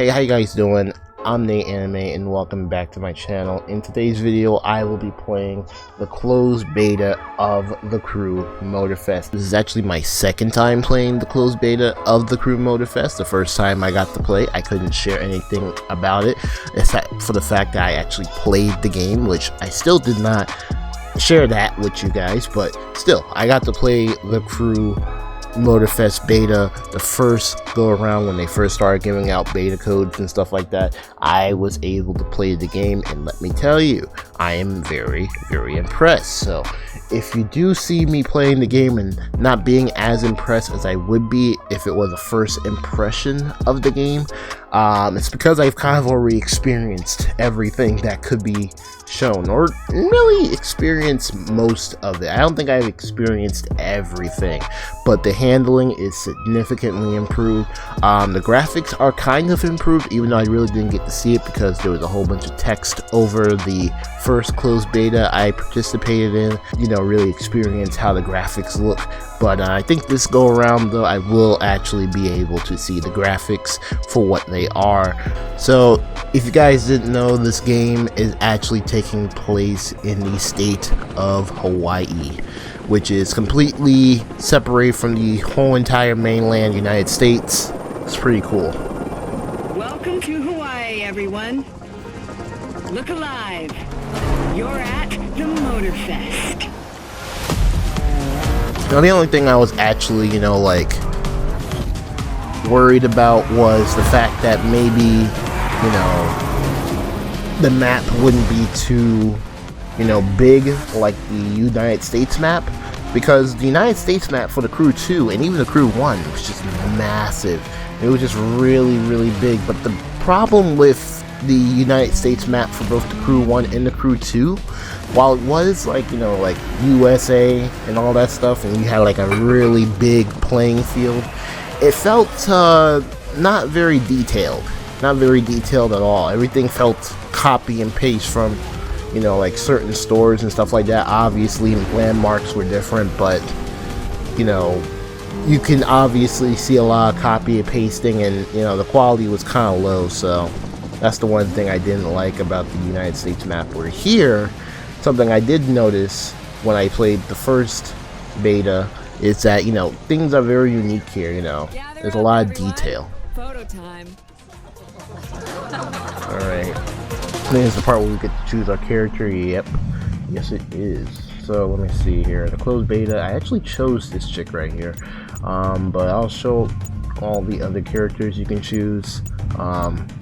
Hey, how you guys doing? I'm Nate Anime and welcome back to my channel. In today's video, I will be playing the closed beta of the Crew Motorfest. This is actually my second time playing the closed beta of the Crew Motorfest. The first time I got to play, I couldn't share anything about it, except for the fact that I actually played the game, which I still did not share that with you guys, but still, I got to play the Crew Motorfest beta the first go around when they first started giving out beta codes and stuff like that. I was able to play the game, and let me tell you, I am very impressed. So if you do see me playing the game and not being as impressed as I would be if it was a first impression of the game, it's because I've kind of already experienced everything that could be shown, or really experienced most of it. I don't think I've experienced everything, but the handling is significantly improved. The graphics are kind of improved, even though I really didn't get to see it because there was a whole bunch of text over the first closed beta I participated in. You know, really experience how the graphics look. But I think this go around though, I will actually be able to see the graphics for what they are. So if you guys didn't know, this game is actually taking place in the state of Hawaii, which is completely separated from the whole entire mainland United States. It's pretty cool. Welcome to Hawaii, everyone. Look alive. You're at the Motorfest. Now, the only thing I was actually, like, worried about was the fact that maybe, the map wouldn't be too, big like the United States map, because the United States map for the Crew 2 and even the Crew 1 was just massive. It was just really big. But the problem with the United States map for both the Crew 1 and the Crew 2, while it was like USA and all that stuff, and you had like a really big playing field, it felt not very detailed at all. Everything felt copy and paste from like certain stores and stuff like that. Obviously landmarks were different, but you can obviously see a lot of copy and pasting, and the quality was kind of low. So that's the one thing I didn't like about the United States map. Where here, something I did notice when I played the first beta is that, things are very unique here, There's a lot of detail. Photo time. Alright. This is the part where we get to choose our character. Yep. Yes, it is. So, let me see here. The closed beta, I actually chose this chick right here. But I'll show all the other characters you can choose.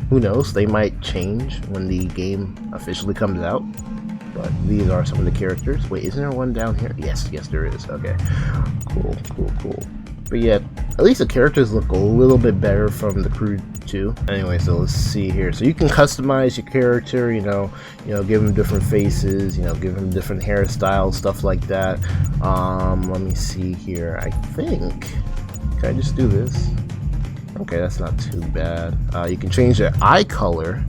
Who knows? They might change when the game officially comes out. But these are some of the characters. Wait, isn't there one down here? Yes, there is. Okay. Cool. But yeah, at least the characters look a little bit better from the Crew 2. Anyway, so let's see here. So you can customize your character, give them different faces, give them different hairstyles, stuff like that. Let me see here. I think, can I just do this? Okay, that's not too bad. You can change their eye color.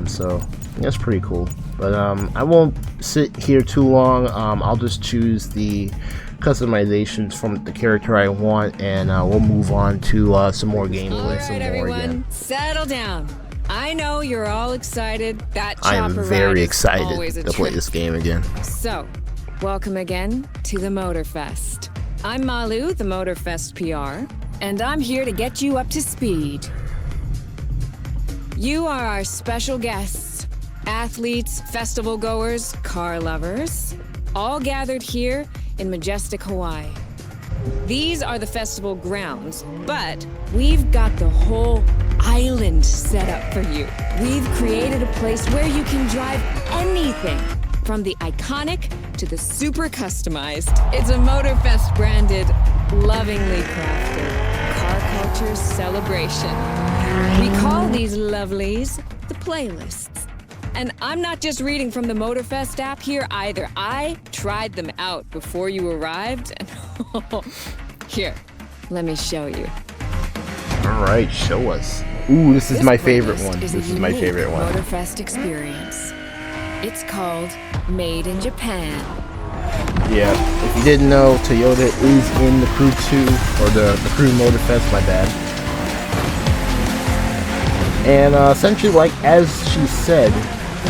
So that's pretty cool. But I won't sit here too long. I'll just choose the customizations from the character I want, and we'll move on to some more gameplay. Alright, everyone, settle down. I know you're all excited. I am very excited to play this game again. So, welcome again to the Motorfest. I'm Malu, the Motorfest PR, and I'm here to get you up to speed. You are our special guests, athletes, festival goers, car lovers, all gathered here in majestic Hawaii. These are the festival grounds, but we've got the whole island set up for you. We've created a place where you can drive anything, from the iconic to the super customized. It's a Motorfest branded, lovingly crafted car culture celebration. We call these lovelies the playlists. And I'm not just reading from the Motorfest app here either. I tried them out before you arrived, and here, let me show you. Alright, show us. Ooh, this is my favorite one. This is my favorite one. Motorfest experience. It's called Made in Japan. Yeah, if you didn't know, Toyota is in the Crew 2, or the Crew Motorfest, my bad. And essentially, like as she said,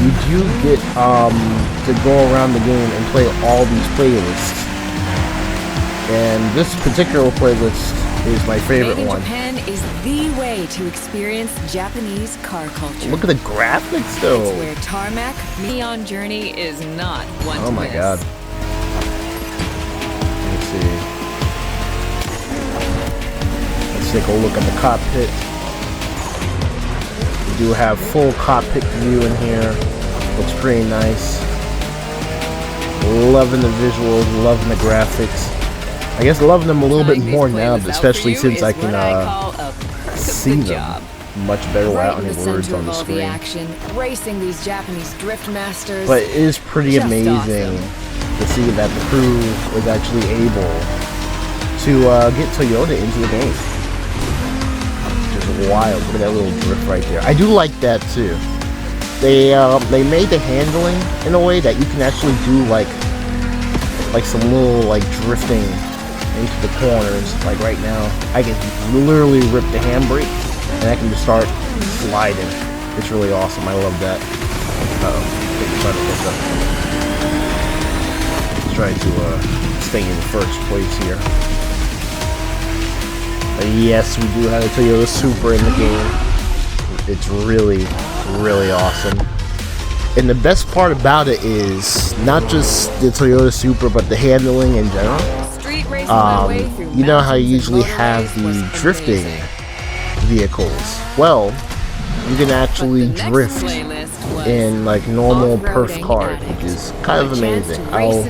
you do get to go around the game and play all these playlists. And this particular playlist is my favorite Made in one. Japan is the way to experience Japanese car culture. Look at the graphics, though. It's where tarmac neon journey is not one to Oh my miss. god. Let's see. Let's take a look at the cockpit. We do have full cockpit view in here. Looks pretty nice. Loving the visuals, loving the graphics. I guess loving them a little bit more now, especially since I can see them much better without any words on the screen. Racing these Japanese drift masters. But it is pretty amazing to see that the crew was actually able to get Toyota into the game. Just wild. Look at that little drift right there. I do like that too. They made the handling in a way that you can actually do like some little like drifting into the corners. Like right now, I can literally rip the handbrake and I can just start sliding. It's really awesome. I love that. Trying to stay in first place here. But yes, we do have a Toyota Supra in the game. It's really, really awesome. And the best part about it is not just the Toyota Supra, but the handling in general. You know how you usually have the drifting vehicles. Well, you can actually drift in like normal perf cars, which is kind of amazing. I'll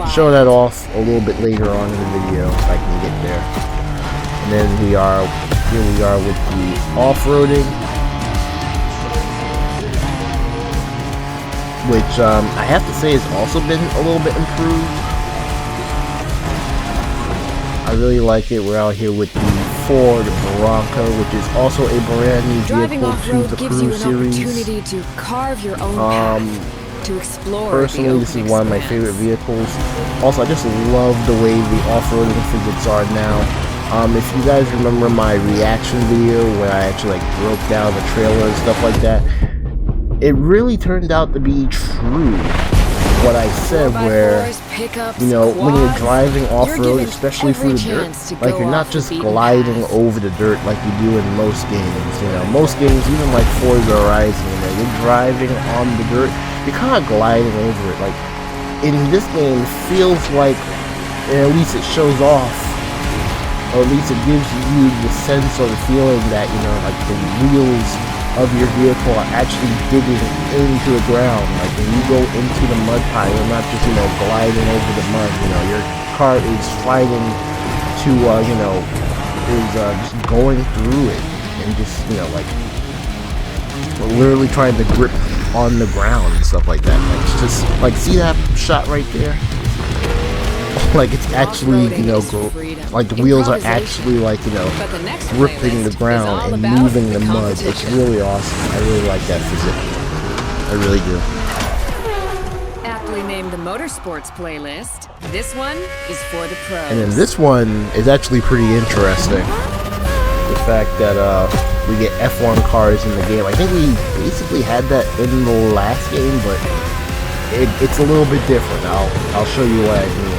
show that off a little bit later on in the video if I can get there. And then here we are with the off-roading, which I have to say has also been a little bit improved. I really like it. We're out here with the Ford Bronco, which is also a brand new vehicle to the Crew series. To carve your own path, to explore. Personally, this is one of my favorite vehicles. Also, I just love the way the off-roading physics are now. If you guys remember my reaction video where I actually like broke down the trailer and stuff like that, it really turned out to be true what I said, where you know, when you're driving off-road, especially through the dirt, like you're not just gliding over the dirt like you do in most games. You know, most games, even like Forza Horizon, you know, you're driving on the dirt, you're kind of gliding over it. Like in this game, it feels like, at least it shows off, or at least it gives you the sense or the feeling that, you know, like the wheels of your vehicle are actually digging into the ground. Like when you go into the mud pile, you're not just, you know, gliding over the mud. You know, your car is fighting to, you know, just going through it and just, you know, like literally trying to grip on the ground and stuff like that. Like it's just like, see that shot right there? Like it's actually, you know, like the wheels are actually like, you know, gripping the ground and moving the mud. It's really awesome. I really like that physics. I really do. Aptly named the Motorsports playlist, this one is for the pros. And then this one is actually pretty interesting. The fact that we get F1 cars in the game. I think we basically had that in the last game, but it's a little bit different. I'll show you what I mean.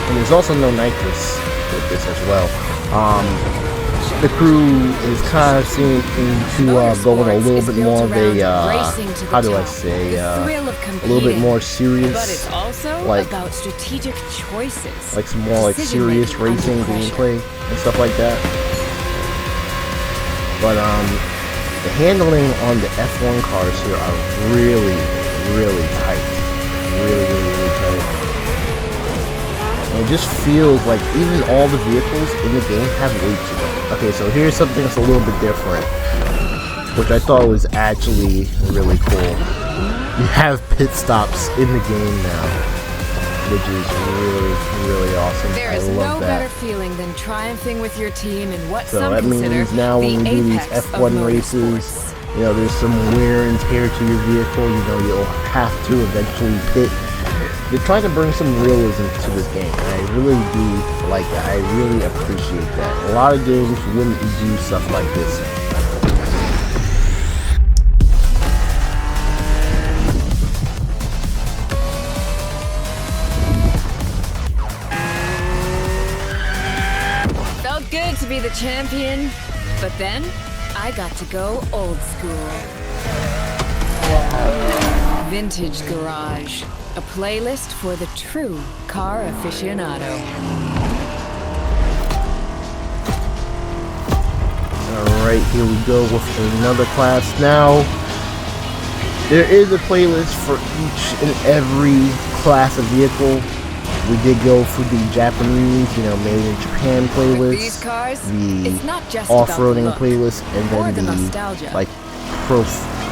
And there's also no nitrous with this as well. The Crew is kind of seeming to going a little bit more of a, how do I say, a little bit more serious, like strategic choices, like some more like serious racing gameplay and stuff like that. But the handling on the F1 cars here are really, really tight, really tight. And it just feels like even all the vehicles in the game have weight to them. Okay, so here's something that's a little bit different, which I thought was actually really cool. You have pit stops in the game now, which is really awesome. There is I love no that. better feeling than triumphing with your team in what So some that consider means now when the we do these apex of F1 races, motorsports. you know, there's some wear and tear to your vehicle. You know, you'll have to eventually pit. They're trying to bring some realism to this game, and I really do like that. I really appreciate that. A lot of games wouldn't do stuff like this. champion, but then I got to go old school. Vintage Garage, a playlist for the true car aficionado. Alright, here we go with another class. Now, there is a playlist for each and every class of vehicle. We did go for the Japanese, made in Japan playlist, These cars, the it's not just off-roading about the look, playlist, and then the the, nostalgia. like,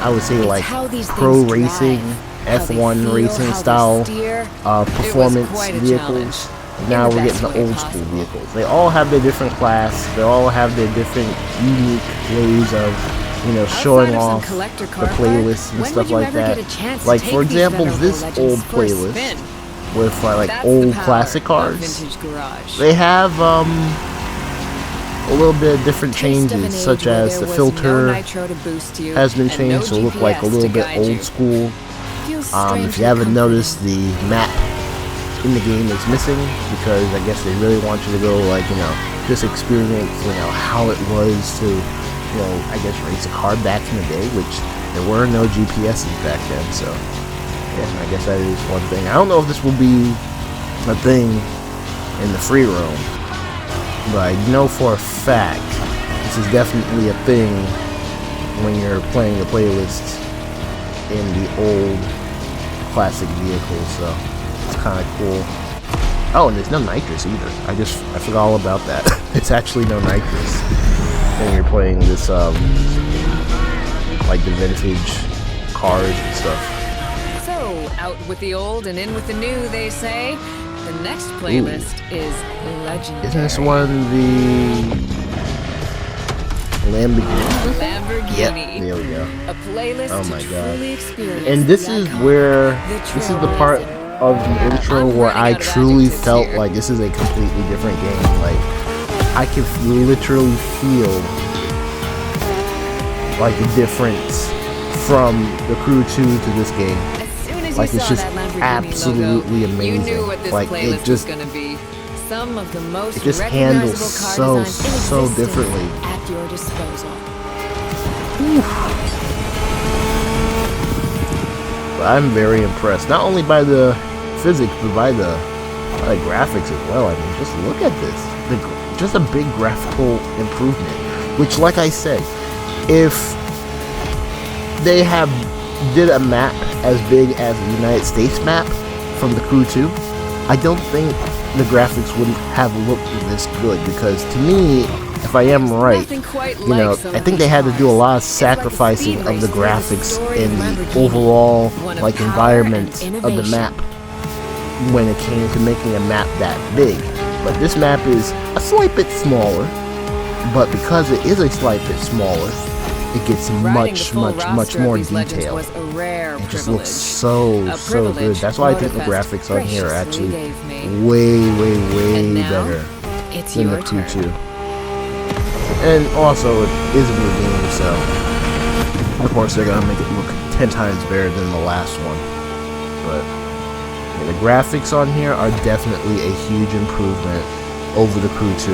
I would say, like, how these pro things racing, drive, how they F1 feel, racing how they style steer. performance It was quite a vehicles. challenge, Now in the we're best getting the way old school possible. vehicles. They all have their different class. They all have their different unique ways of, showing Outside of some off collector the car playlists park, and when stuff would you like ever that. get a chance to Like, take for these example, venerable this legends old for a playlist spin? with like That's old the power classic of cars. Vintage Garage. They have a little bit of different Taste of an changes, age such where as there the was filter no nitro to boost you has been and changed to no look like a GPS little to bit guide old you. school. Feels If you strangely haven't comforting. noticed, the map in the game is missing because I guess they really want you to go, like, just experience, how it was to, I guess race a car back in the day, which there were no GPSs back then, so yeah, I guess that is one thing. I don't know if this will be a thing in the free roam, but I know for a fact this is definitely a thing when you're playing the playlist in the old classic vehicles, so it's kind of cool. Oh, and there's no nitrous either. I forgot all about that. It's actually no nitrous when you're playing this like the vintage cars and stuff. So, out with the old and in with the new, they say. The next playlist is legendary. Isn't this one the Lamborghini? Lamborghini. Yep, there we go. A playlist Oh my to God. truly experience And this the is icon. where, this is the part of the intro I'm where running I out of truly adjectives felt here. like this is a completely different game. Like, I can literally feel like the difference from the Crew 2 to this game. As soon as Like, you it's saw just that Lamborghini absolutely logo, amazing. You knew what this Like, playlist it just, was going to be. Some of the most it just handles recognizable car designs in so existence differently. at your disposal. But I'm very impressed, not only by the physics, but by the graphics as well. I mean, just look at this. Just a big graphical improvement. Which, like I said, if they did a map as big as the United States map from the Crew 2, I don't think the graphics wouldn't have looked this good, because to me, if I am right, Nothing quite you know, like some I of think they these had to do a cars. lot of It's like a sacrificing speed of the race through the graphics story and of the Lamborghini. overall One of like power environment and of the innovation. map when it came to making a map that big. But this map is a slight bit smaller, but because it is a slight bit smaller, it gets Riding much the full roster more of these legends detailed. was a rare It just privilege. looks so A good. privilege That's why I think the Motorfest graphics on here are graciously actually gave me. way And now, better it's than your the Crew turn. 2. And also, it is a new game, so of course they're gonna make it look 10 times better than the last one. But yeah, the graphics on here are definitely a huge improvement over the Crew 2.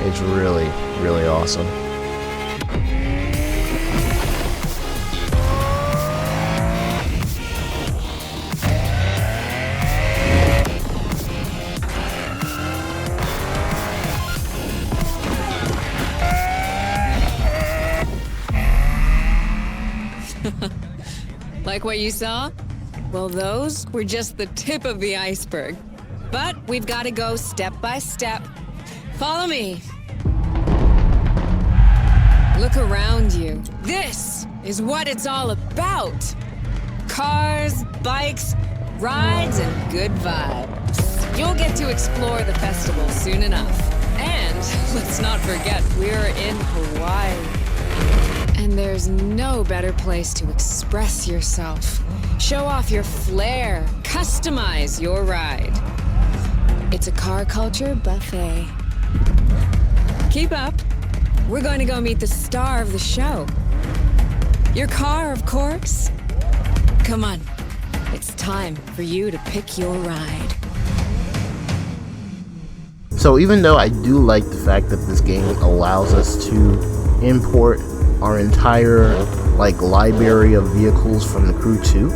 It's really awesome. Like what you saw? Well, those were just the tip of the iceberg. But we've got to go step by step. Follow me. Look around you. This is what it's all about. Cars, bikes, rides, and good vibes. You'll get to explore the festival soon enough. And let's not forget, we're in Hawaii. And there's no better place to express yourself. Show off your flair. Customize your ride. It's a car culture buffet. Keep up. We're going to go meet the star of the show. Your car, of course. Come on. It's time for you to pick your ride. So even though I do like the fact that this game allows us to import our entire like library of vehicles from the Crew 2,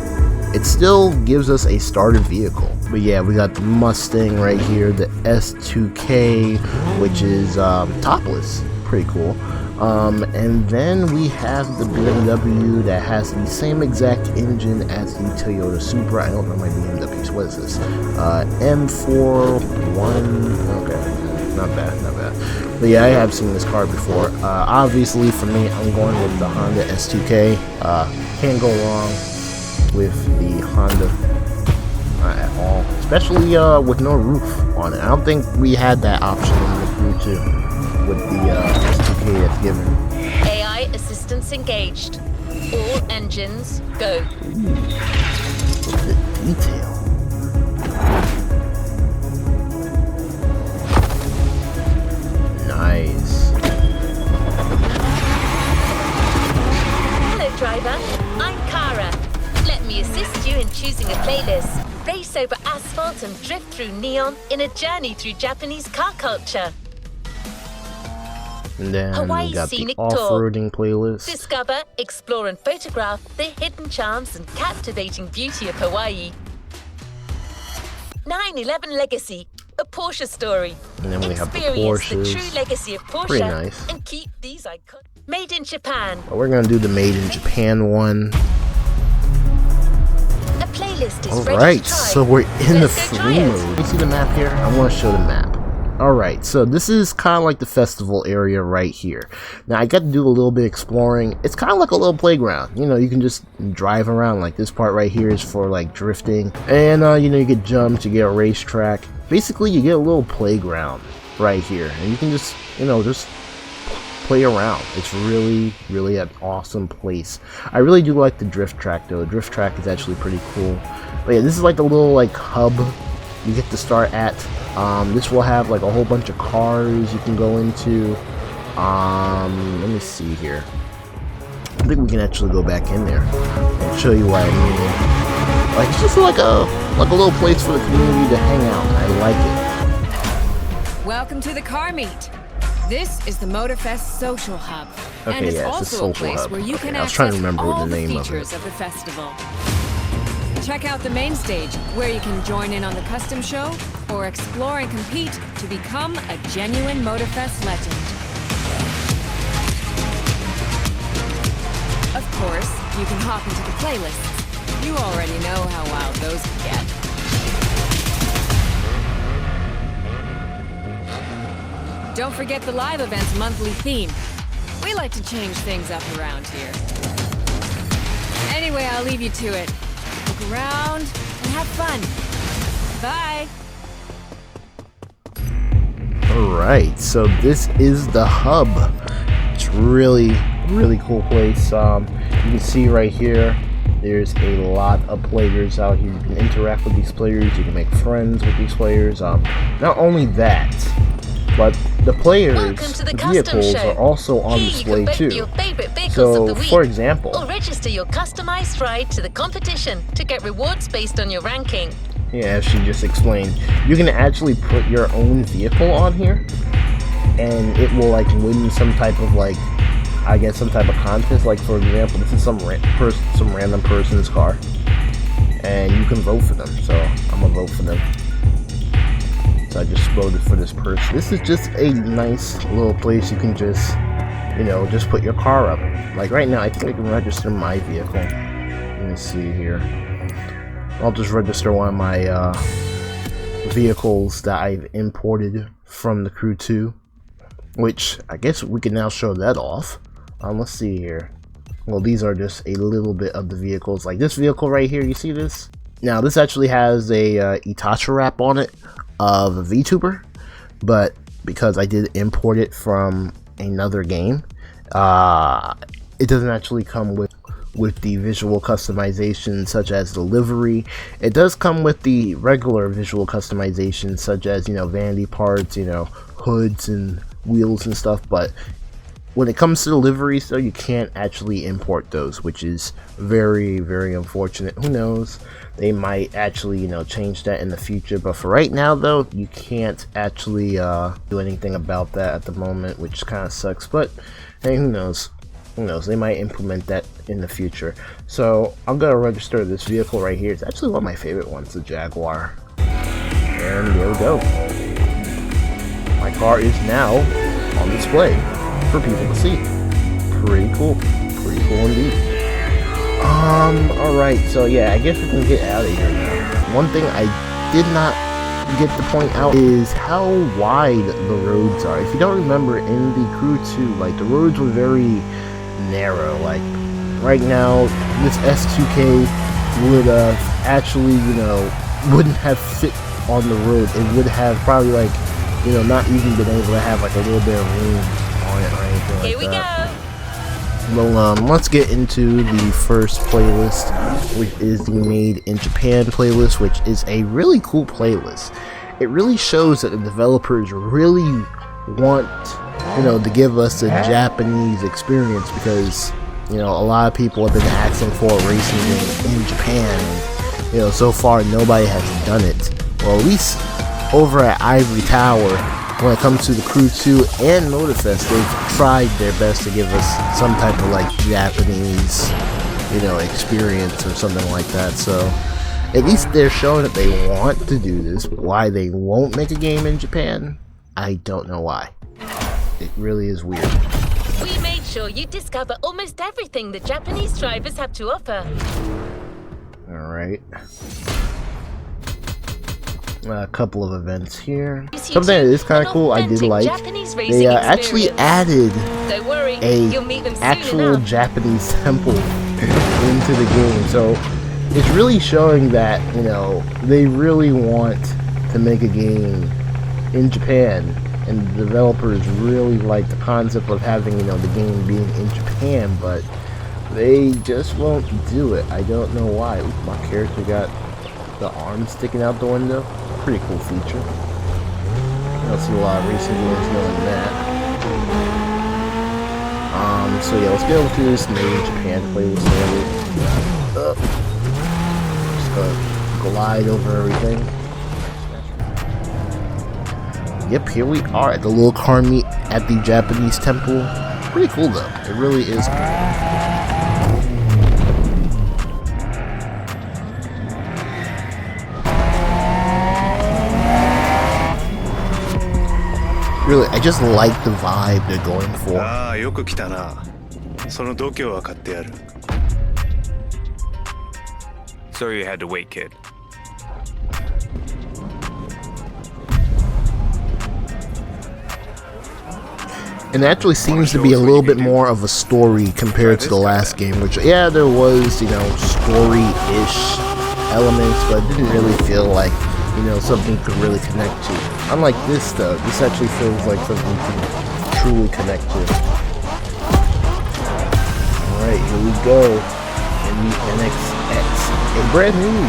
it still gives us a starter vehicle. But yeah, we got the Mustang right here, the S2K, which is topless, pretty cool. And then we have the BMW that has the same exact engine as the Toyota Supra. I don't know my BMWs. What is this? M41. Okay, not bad, not bad. But yeah, I have seen this car before. Obviously, for me, I'm going with the Honda S2K. Can't go wrong with the Honda at all, especially with no roof on it. I don't think we had that option in the Crew 2 with the S2K that's given. AI assistance engaged. All engines go. Look at the detail. Nice. Hello, driver. I'm Kara. Let me assist you in choosing a playlist. Race over asphalt and drift through neon in a journey through Japanese car culture. And then Hawaii we got the Scenic off-roading playlist. Discover, explore and photograph the hidden charms and captivating beauty of Hawaii. 911 Legacy, a Porsche story. And then we have the Experience the Porsches. true legacy of Porsche Pretty nice. and keep these iconic. Made in Japan. But we're gonna do the Made in Japan one. A playlist is ready to Alright, try. so we're in the Let's go try free it. mode. You see the map here? I want to show the map. Alright, so this is kind of like the festival area right here. Now I got to do a little bit exploring. It's kind of like a little playground. You know, you can just drive around. Like this part right here is for like drifting. And you know, you get jumps, you get a racetrack. Basically, you get a little playground right here. And you can just, you know, just play around. It's really, really an awesome place. I really do like the drift track though. The drift track is actually pretty cool. But yeah, this is like a little like hub you get to start at. This will have like a whole bunch of cars you can go into. Let me see here. I think we can actually go back in there and show you what I mean. Like it's just like a little place for the community to hang out. I like it. Welcome to the car meet. This is the Motorfest Social Hub, Okay, and it's yeah, it's a also a social place hub. where you Okay, can I was trying to access remember all the name of it. features of the festival. Check out the main stage, where you can join in on the custom show or explore and compete to become a genuine Motorfest legend. Of course, you can hop into the playlists. You already know how wild those can get. Don't forget the live event's monthly theme. We like to change things up around here. Anyway, I'll leave you to it. Look around and have fun. Bye. Alright, so this is the hub. It's really cool place. You can see right here, there's a lot of players out here. You can interact with these players, you can make friends with these players. Not only that, but the players' the vehicles show. are also on Here you display can vote too. for your favorite vehicles So, of the week, for example, or register your customized ride to the competition to get rewards based on your ranking. yeah, as she just explained, you can actually put your own vehicle on here, and it will like win some type of like, I guess some type of contest. Like for example, this is some random person's car, and you can vote for them. So I'm gonna vote for them. So I just voted for this person. This is just a nice little place you can just, you know, just put your car up. Like right now, I think I can register my vehicle. Let me see here. I'll just register one of my vehicles that I've imported from the Crew 2, which I guess we can now show that off. Let's see here. Well, these are just a little bit of the vehicles. Like this vehicle right here, you see this? Now this actually has a Itachi wrap on it of a VTuber, but because I did import it from another game, it doesn't actually come with the visual customization such as the livery. It does come with the regular visual customization, such as, you know, vanity parts, you know, hoods and wheels and stuff, but when it comes to deliveries, though, you can't actually import those, which is very, very unfortunate. Who knows? They might actually, change that in the future. But for right now, though, you can't actually do anything about that at the moment, which kind of sucks. But hey, who knows? Who knows? They might implement that in the future. So I'm gonna register this vehicle right here. It's actually one of my favorite ones, the Jaguar. And there we go. My car is now on display for people to see. Pretty cool. Pretty cool indeed. Alright, so yeah, I guess we can get out of here now. One thing I did not get to point out is how wide the roads are. If you don't remember, in the Crew 2, like, the roads were very narrow. Like, right now, this S2K would actually, wouldn't have fit on the road. It would have probably, like, not even been able to have like a little bit of room on it or anything like that. Here we go. Well, let's get into the first playlist, which is the Made in Japan playlist, which is a really cool playlist. It really shows that the developers really want, to give us a Japanese experience, because, a lot of people have been asking for a racing game in Japan, and, so far nobody has done it. Well, at least over at Ivory Tower, when it comes to the Crew 2 and Motorfest, they've tried their best to give us some type of like Japanese, experience or something like that. So at least they're showing that they want to do this. Why they won't make a game in Japan, I don't know why. It really is weird. We made sure you discover almost everything the Japanese drivers have to offer. Alright. A couple of events here. Something that is kind of cool, I did like. They actually added a actual Japanese temple into the game. So it's really showing that, they really want to make a game in Japan. And the developers really like the concept of having, the game being in Japan, but they just won't do it. I don't know why. Ooh, my character got the arm sticking out the window. Pretty cool feature. I don't see a lot of racing games doing that. So yeah, let's get over to this Made in Japan playlist. Just gonna glide over everything. Yep, here we are at the little car meet at the Japanese temple. Pretty cool though. It really is cool. Really, I just like the vibe they're going for. Ah, よく来たな。その度胸は買ってやる。Sorry you had to wait, kid. And it actually seems to be a little bit more of a story compared to the last game, which, yeah, there was, story-ish elements, but it didn't really feel like, something you could really connect to. Unlike this, though, this actually feels like something you can truly connect to. Alright, here we go. In the NXX, a brand new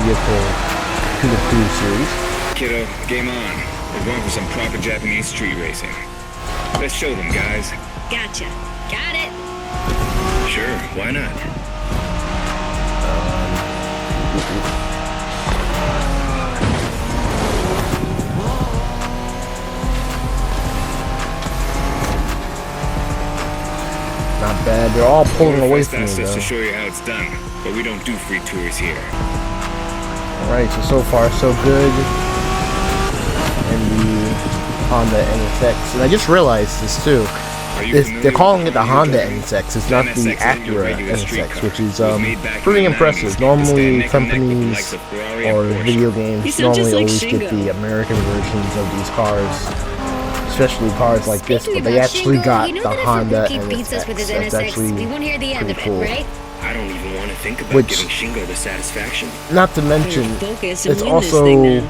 vehicle to the Crew series. Kiddo, game on. We're going for some proper Japanese street racing. Let's show them, guys. Gotcha. Got it. Sure, why not? Not bad. They're all pulling away from me, Motorfest asked us though. to show you how it's done, but we don't do free tours here. Alright, so far so good. And the Honda NSX. And I just realized this too. They're calling it the Honda NSX. It's not the Acura NSX, which is pretty impressive. Normally, companies or video games normally always get the American versions of these cars, especially cars like this. But they actually got the Honda NSX. That's actually pretty cool. I don't even want to think about giving Shingo the satisfaction. Not to mention, it's also the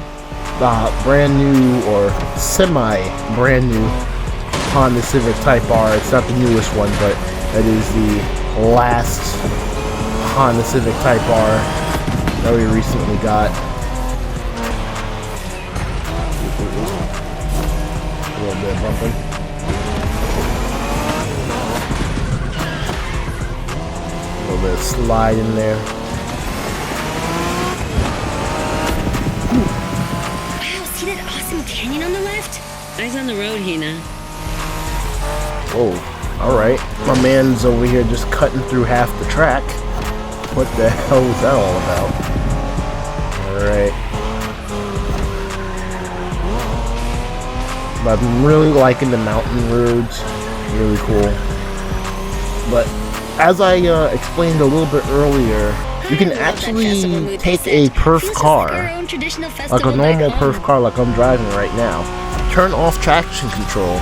brand new or semi-brand new Honda Civic Type R. It's not the newest one, but it is the last Honda Civic Type R that we recently got. A little bit of bumping. able to slide in there. Wow, see that awesome canyon on the left? Eyes on the road, Hina. Whoa, alright. My man's over here just cutting through half the track. What the hell was that all about? Alright. But I'm really liking the mountain roads. Really cool. But as I explained a little bit earlier, you can actually take a perf car, like a normal perf car like I'm driving right now, turn off traction control,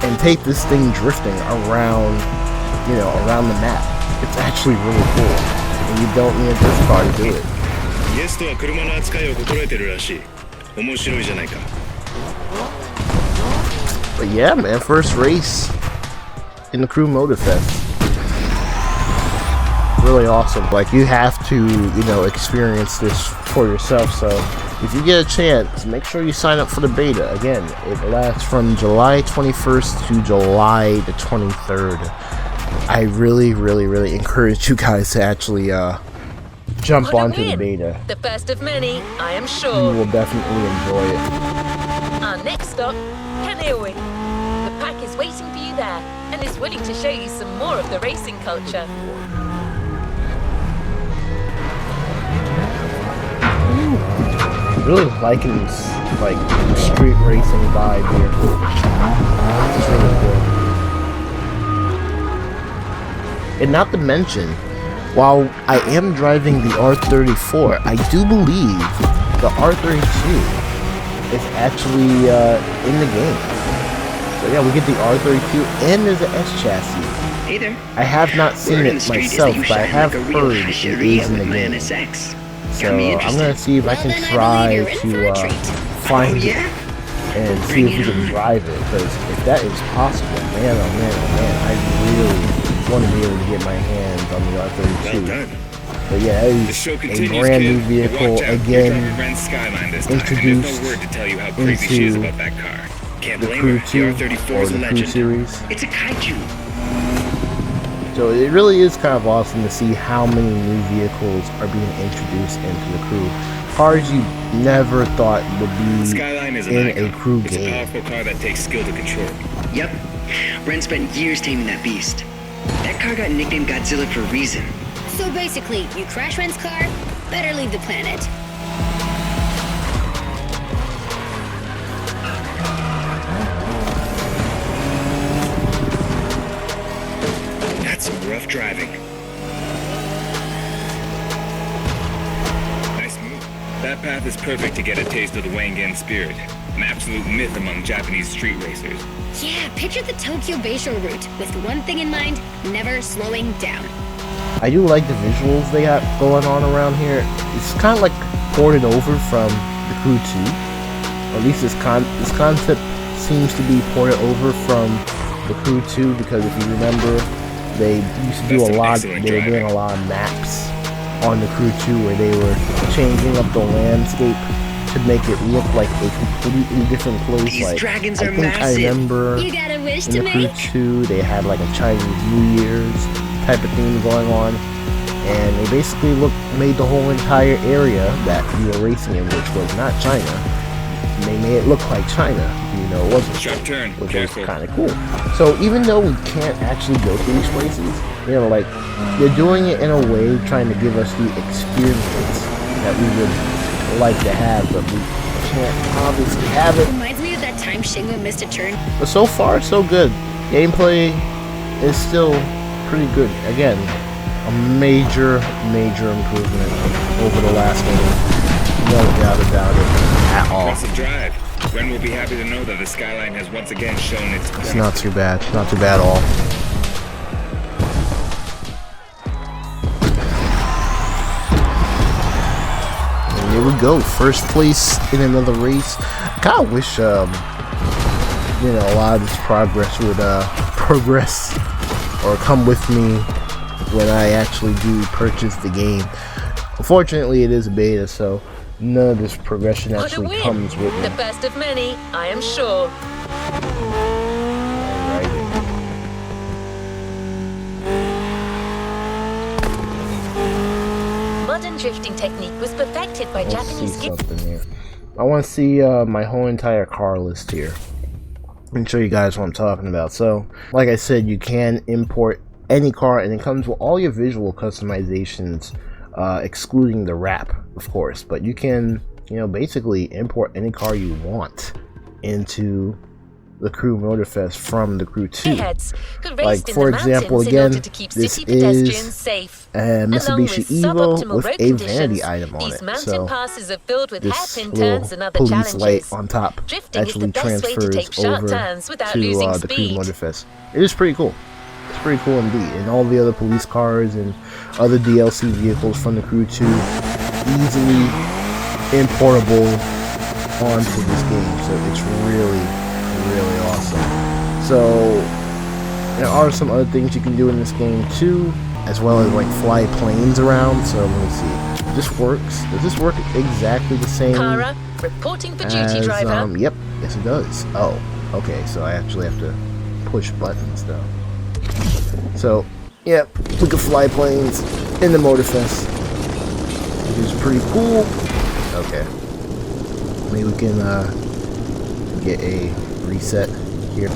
and take this thing drifting around, you know, around the map. It's actually really cool. And you don't need a perf car to do it. ゲストは車の扱いを心得てるらしい。面白いじゃないか。 But yeah, man, first race in the Crew Motorfest. Really awesome. Like, you have to, you know, experience this for yourself. So if you get a chance, make sure you sign up for the beta. Again, it lasts from July 21st to July the 23rd. I really, really, really encourage you guys to actually jump onto the beta. The first of many, I am You sure. will definitely enjoy it. Our next stop, Kaneohe. The pack is waiting for you there and is willing to show you some more of the racing culture. Really liking this, like, street racing vibe here. It's really good. And not to mention, while I am driving the R34, I do believe the R32 is actually in the game. So yeah, we get the R32 and there's an S chassis. Hey there. I have not seen it myself, but I have heard it is in the game. So I'm gonna see if I can try to find it and see if we can drive it. Because if that is possible, man, oh man, oh man, I really want to be able to get my hands on the R32. But yeah, that is a brand new vehicle again, introduced into the Crew 2 or the Crew series. It's a kaiju. So it really is kind of awesome to see how many new vehicles are being introduced into the Crew. Cars you never thought would be in a Crew It's a game. powerful car that takes skill to control. Yep. Ren spent years taming that beast. That car got nicknamed Godzilla for a reason. So basically, you crash Ren's car, better leave the planet. That's some rough driving. Nice move. That path is perfect to get a taste of the Wangan spirit, an absolute myth among Japanese street racers. Yeah, picture the Tokyo Bayshore route with one thing in mind, never slowing down. I do like the visuals they got going on around here. It's kind of like ported over from the Crew 2. Or at least this concept seems to be ported over from the Crew 2 because if you remember, they used to do a lot. They were doing a lot of maps on the Crew 2 where they were changing up the landscape to make it look like a completely different place. These like dragons I are think massive. I remember You got a wish in to the Crew make? 2 they had like a Chinese New Year's type of theme going on, and they basically made the whole entire area that we were racing in, which was not China. And they made it look like China, you know, it wasn't. Sharp turn. Which was Careful. kind of cool. So even though we can't actually go through these places, you know, like, they're doing it in a way trying to give us the experience that we would like to have, but we can't obviously have it. Reminds me of that time Shingo missed a turn. But so far, so good. Gameplay is still pretty good. Again, a major improvement over the last game. No doubt about it at all. Impressive drive. Ren will be happy to know that the Skyline has once again shown its It's not too bad. Not too bad at all. And here we go. First place in another race. Kinda wish, you know, a lot of this progress would progress or come with me when I actually do purchase the game. Unfortunately, it is a beta, so none of this progression What a actually win! comes with me. The first of many, I am sure. Alrighty. modern drifting technique was perfected by Let's Japanese see something here. I want to see my whole entire car list here and show you guys what I'm talking about. So, like I said, you can import any car, and it comes with all your visual customizations, excluding the wrap, of course. But you can, you know, basically import any car you want into the Crew Motorfest from the Crew 2. Like, for example, again, this is a Mitsubishi Evo with a vanity item on it. So this little police light on top actually transfers over to the Crew Motorfest. It is pretty cool. It's pretty cool indeed. And all the other police cars and other DLC vehicles from the Crew 2 easily importable onto this game. So it's really awesome. So there are some other things you can do in this game too, as well as like fly planes around. So let me see. This works. Does this work exactly the same Kara, reporting for duty, driver. Yep, yes it does. Oh, okay, so I actually have to push buttons though. So, yep, we can fly planes in the Motorfest, which is pretty cool. Okay, maybe we can get a reset here.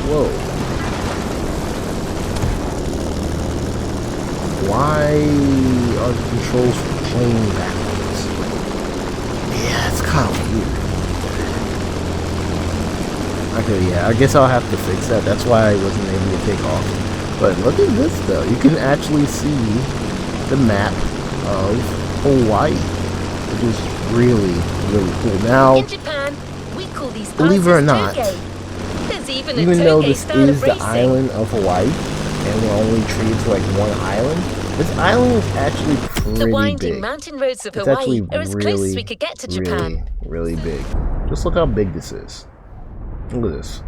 Whoa. Why are the controls playing backwards? Yeah, it's kind of weird. Okay, yeah, I guess I'll have to fix that. That's why I wasn't able to take off. But look at this though. You can actually see the map of Hawaii, which is really cool. Now, in Japan, we call these believe it or not, even though this is the island of Hawaii, and we're only treated to like one island, this island is actually pretty the winding big. mountain roads of It's Hawaii actually are as close as we could get to Japan. really big. Just look how big this is. Look at this.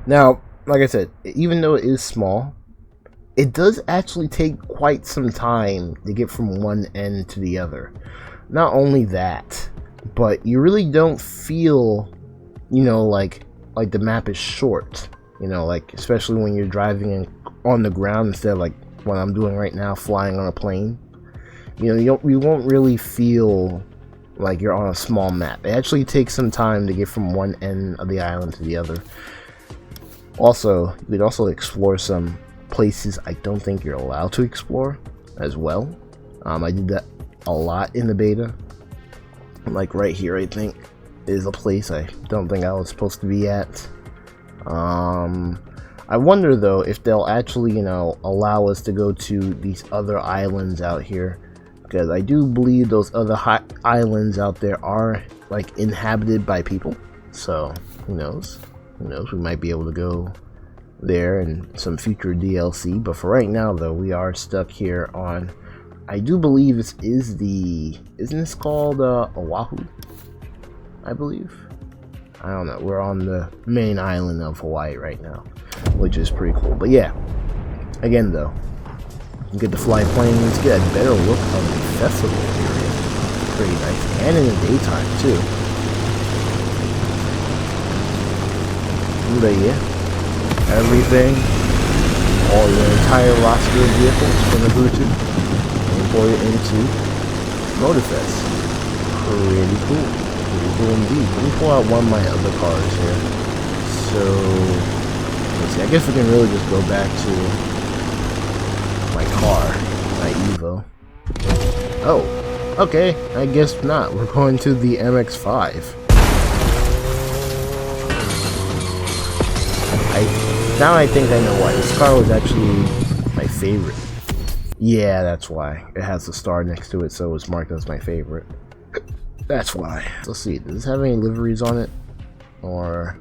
Now, like I said, even though it is small, it does actually take quite some time to get from one end to the other. Not only that, but you really don't feel, you know, like the map is short. You know, like especially when you're driving on the ground instead of like what I'm doing right now, flying on a plane. You know, you won't really feel like you're on a small map. It actually takes some time to get from one end of the island to the other. Also, you could also explore some places I don't think you're allowed to explore as well. I did that a lot in the beta. Like right here, I think, is a place I don't think I was supposed to be at. I wonder though if they'll actually, you know, allow us to go to these other islands out here, because I do believe those other islands out there are like inhabited by people. So who knows? Who knows? We might be able to go there in some future DLC. But for right now, though, we are stuck here on. I do believe this is the. Isn't this called Oahu? I believe. I don't know. We're on the main island of Hawaii right now, which is pretty cool. But yeah, again though, you get to fly planes, get a better look of the festival area. Pretty nice, and in the daytime too. But yeah, everything, all your entire roster of vehicles from the Bluetooth, import it into Motorfest. Pretty cool. Pretty cool indeed. Let me pull out one of my other cars here. So, let's see. I guess we can really just go back to my car, my Evo. Oh, okay. I guess not. We're going to the MX-5. Now I think I know why. This car was actually my favorite. Yeah, that's why. It has a star next to it, so it's marked as my favorite. That's why. Let's see. Does this have any liveries on it? Or...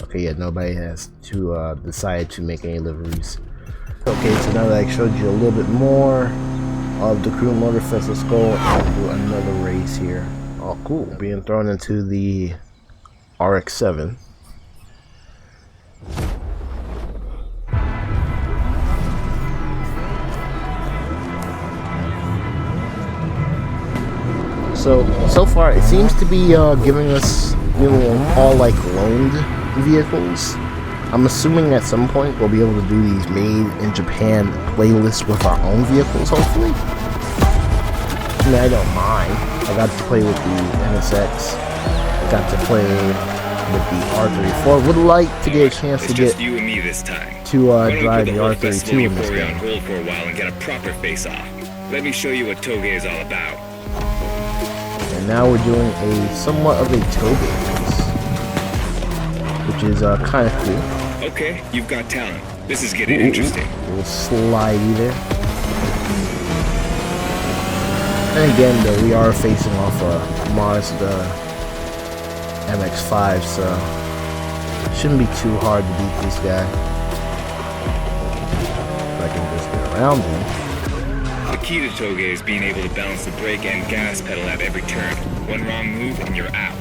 okay, yeah, nobody has to decide to make any liveries. Okay, so now that I showed you a little bit more of the Crew Motorfest, let's go and do another race here. Oh, cool. Being thrown into the RX-7. So far it seems to be giving us, you know, all like loaned vehicles. I'm assuming at some point we'll be able to do these made in Japan playlists with our own vehicles, hopefully. mean, I don't mind. I got to play with the NSX. I got to play with the R34. Would like to get a chance to just get you and me this time. to drive the whole R32 festival in this euphoria on game. hold for a while and get a proper face-off. Let me show you what Toge is all about. And now we're doing a somewhat of a Toge race, which is kind of cool. Okay, you've got talent. This is getting interesting. A little slidey there. And again, though, we are facing off a Mazda MX-5, so it shouldn't be too hard to beat this guy. If I can just get around him. The key to Toge is being able to balance the brake and gas pedal at every turn. One wrong move and you're out.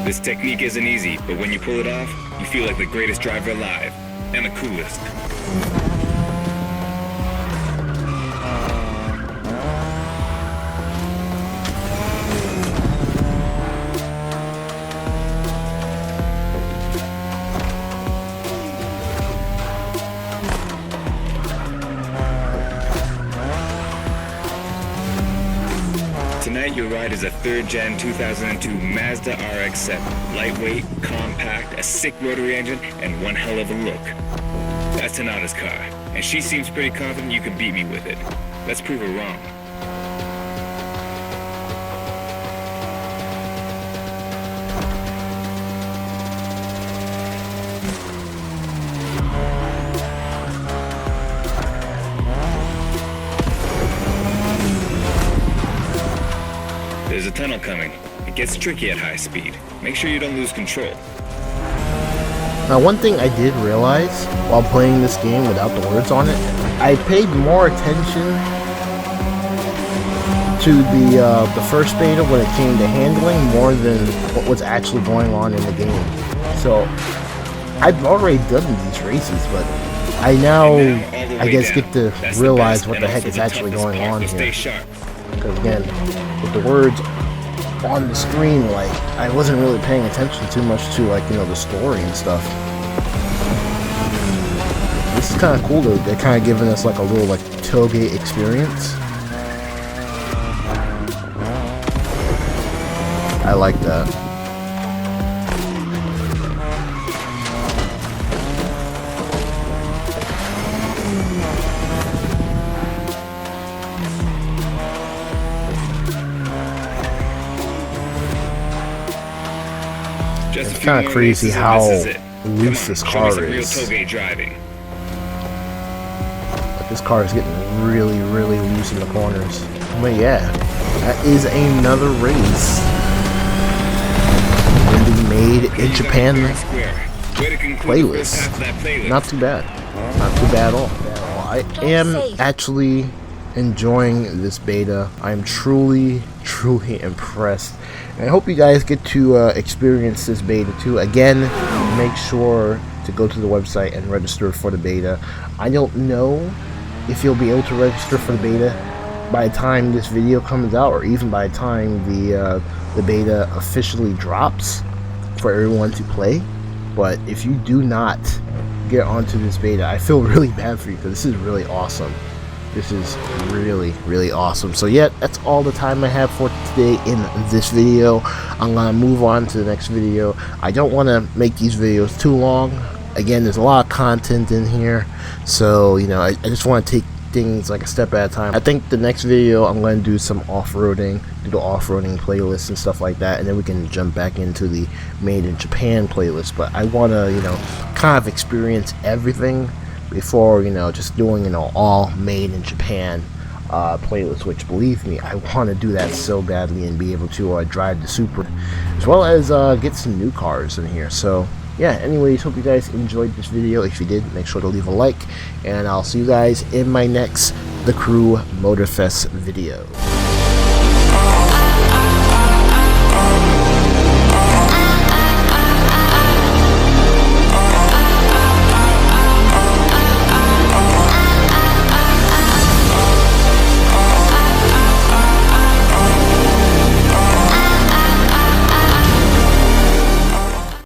This technique isn't easy, but when you pull it off, you feel like the greatest driver alive, and the coolest. Tonight your ride is a 3rd Gen 2002 Mazda RX-7. Lightweight, compact, a sick rotary engine, and one hell of a look. That's Tanada's car, and she seems pretty confident you can beat me with it. Let's prove her wrong. There's a tunnel coming. It gets tricky at high speed. Make sure you don't lose control. Now, one thing I did realize while playing this game without the words on it, I paid more attention to the first beta when it came to handling more than what was actually going on in the game. So I've already done these races, but I now I guess get to realize what the heck is actually going on here. Because again, with the words on the screen, like, I wasn't really paying attention too much to, like, you know, the story and stuff. This is kind of cool though. They're kind of giving us like a little like Toge experience. I like that. It's kind of crazy how loose this car is. But this car is getting really, really loose in the corners. But yeah, that is another race in the Made in Japan playlist. Not too bad. Not too bad at all. I am actually enjoying this beta. I am truly, truly impressed. And I hope you guys get to experience this beta too. Again, make sure to go to the website and register for the beta. I don't know if you'll be able to register for the beta by the time this video comes out, or even by the time the beta officially drops for everyone to play. But if you do not get onto this beta, I feel really bad for you, because this is really awesome. This is really, really awesome. So yeah, that's all the time I have for today in this video. I'm gonna move on to the next video. I don't want to make these videos too long. Again, there's a lot of content in here, so you know, I just want to take things like a step at a time. I think the next video I'm going to do some off-roading, do the off-roading playlist and stuff like that, and then we can jump back into the Made in Japan playlist. But I want to, you know, kind of experience everything before, you know, just doing, you know, all Made in Japan playlist, which, believe me, I want to do that so badly and be able to drive the Supra, as well as get some new cars in here. So yeah, anyways, hope you guys enjoyed this video. If you did, make sure to leave a like, and I'll see you guys in my next The Crew Motorfest video.